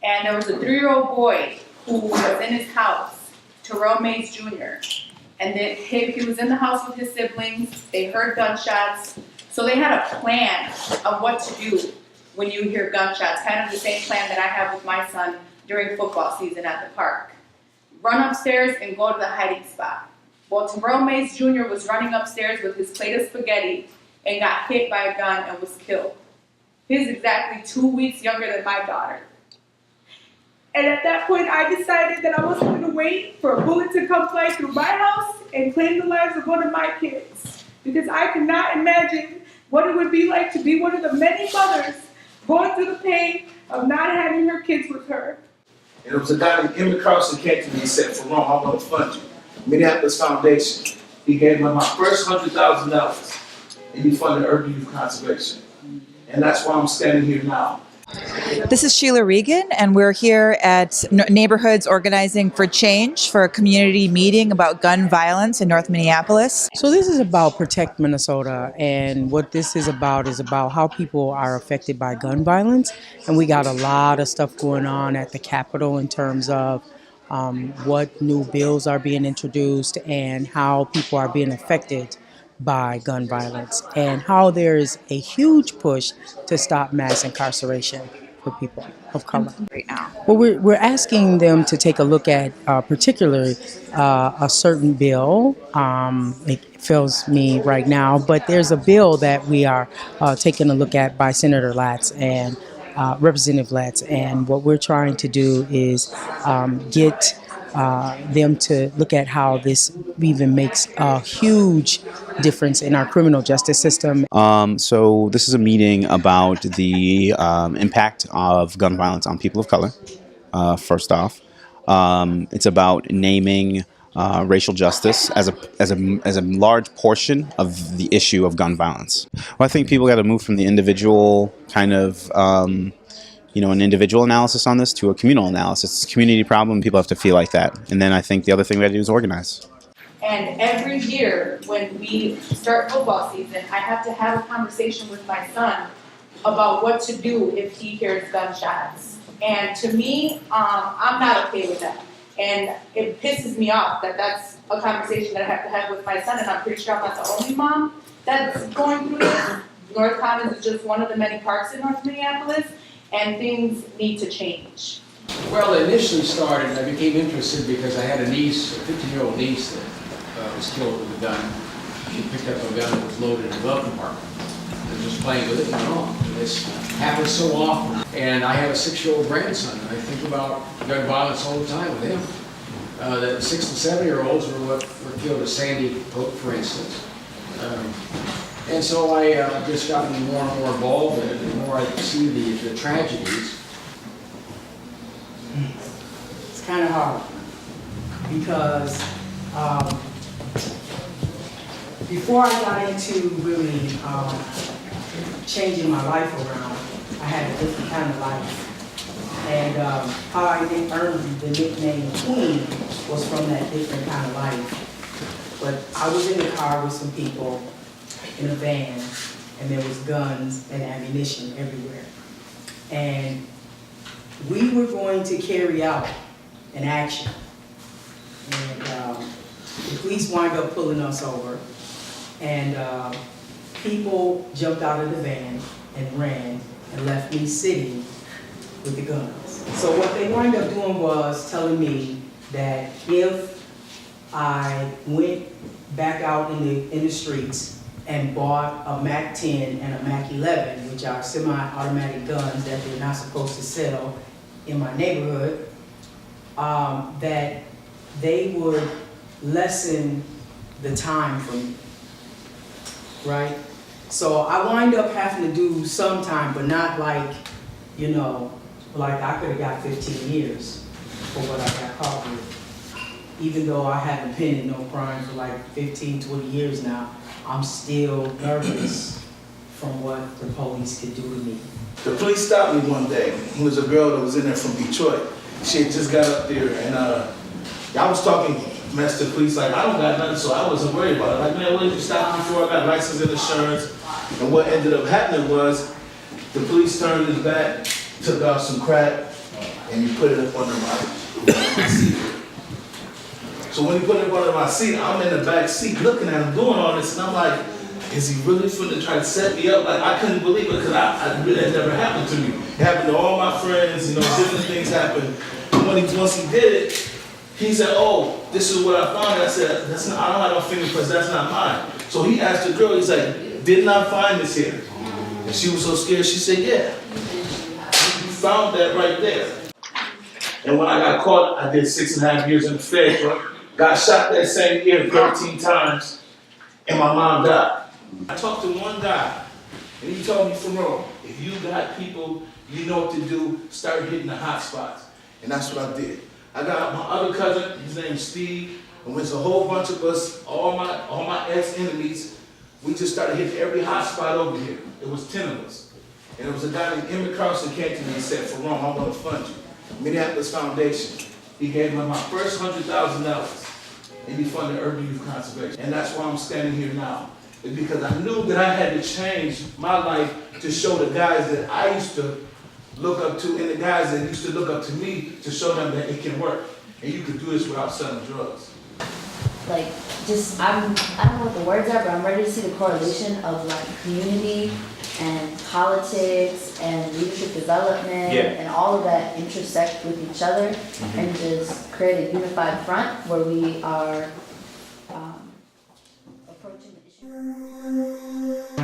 And there was a 3-year-old boy who was in his house, Ferome Jr. And then he was in the house with his siblings. They heard gunshots. So they had a plan of what to do when you hear gunshots, kind of the same plan that I have with my son during football season at the park. Run upstairs and go to the hiding spot. Well, Ferome Jr. was running upstairs with his plate of spaghetti and got hit by a gun and was killed. He's exactly 2 weeks younger than my daughter. And at that point, I decided that I wasn't going to wait for a bullet to come fly through my house and claim the lives of one of my kids. Because I could not imagine what it would be like to be one of the many mothers going through the pain of not having her kids with her. And it was a guy named Emmett Carlson came to me and said, Ferome, I want to fund you. Minneapolis Foundation. He gave me my first $100,000 and he funded urban youth conservation. And that's why I'm standing here now. This is Sheila Regan, and we're here at Neighborhoods Organizing for Change for a community meeting about gun violence in North Minneapolis. So this is about Protect Minnesota, and what this is about how people are affected by gun violence. And we got a lot of stuff going on at the Capitol in terms of what new bills are being introduced and how people are being affected by gun violence, and how there's a huge push to stop mass incarceration for people of color right now. Well, we're asking them to take a look at particularly a certain bill. It fails me right now, but there's a bill that we are taking a look at by Senator Latz and Representative Latz, and what we're trying to do is get them to look at how this even makes a huge difference in our criminal justice system. So this is a meeting about the impact of gun violence on people of color, first off. It's about naming racial justice as a large portion of the issue of gun violence. Well, I think people got to move from the individual kind of an individual analysis on this to a communal analysis. It's a community problem. People have to feel like that. And then I think the other thing we have to do is organize. And every year when we start football season, I have to have a conversation with my son about what to do if he hears gunshots. And to me, I'm not okay with that. And it pisses me off that that's a conversation that I have to have with my son, and I'm pretty sure I'm not the only mom that's going through this. North Commons is just one of the many parks in North Minneapolis, and things need to change. Well, it initially started, I became interested because I had a niece, a 15-year-old niece that was killed with a gun. She picked up a gun that was loaded in a glove compartment and just playing with it and went on. This happens so often. And I have a 6-year-old grandson, and I think about gun violence all the time with him. The 6 and 7-year-olds were killed at Sandy Hook, for instance. And so I just gotten more and more involved in it, and the more I see the tragedies. It's kind of hard because before I got into really changing my life around, I had a different kind of life. And how I earned the nickname Queen was from that different kind of life. But I was in the car with some people in a van, and there was guns and ammunition everywhere. And we were going to carry out an action. And the police wind up pulling us over, and people jumped out of the van and ran and left me sitting with the guns. So what they wind up doing was telling me that if I went back out in the streets and bought a MAC-10 and a MAC-11, which are semi-automatic guns that they're not supposed to sell in my neighborhood, that they would lessen the time for me, right? So I wind up having to do some time, but not like, like I could have got 15 years for what I got caught with. Even though I haven't been in no crime for like 15, 20 years now, I'm still nervous from what the police could do to me. The police stopped me one day. It was a girl that was in there from Detroit. She had just got up there, and I was talking mess to the police like, I don't got nothing, so I wasn't worried about it. Like, man, what did you stop me for? I got license and insurance. And what ended up happening was the police turned his back, took out some crack, and he put it up under my seat. So when he put it up under my seat, I'm in the back seat looking at him doing all this, and I'm like, is he really finna try to set me up? Like, I couldn't believe it, because I really, that never happened to me. It happened to all my friends, you know, different things happened. And once he did it, he said, oh, this is what I found. I said, that's not, I don't have no fingerprints, that's not mine. So he asked the girl, he's like, didn't I find this here? And she was so scared, she said, yeah. You found that right there. And when I got caught, I did 6.5 years in the Fed, got shot that same year 13 times, and my mom died. I talked to one guy, and he told me, Ferome, if you got people, you know what to do, start hitting the hot spots. And that's what I did. I got my other cousin, his name's Steve, and there's a whole bunch of us, all my ex-enemies, we just started hitting every hot spot over here. It was 10 of us. And there was a guy named Emmett Carlson came to me and said, Ferome, I want to fund you. Minneapolis Foundation. He gave me my first $100,000, and he funded urban youth conservation. And that's why I'm standing here now. It's because I knew that I had to change my life to show the guys that I used to look up to and the guys that used to look up to me to show them that it can work. And you can do this without selling drugs. Like, just, I don't know what the words are, but I'm ready to see the correlation of like community and politics and leadership development and all of that intersect with each other and just create a unified front where we are approaching the issue.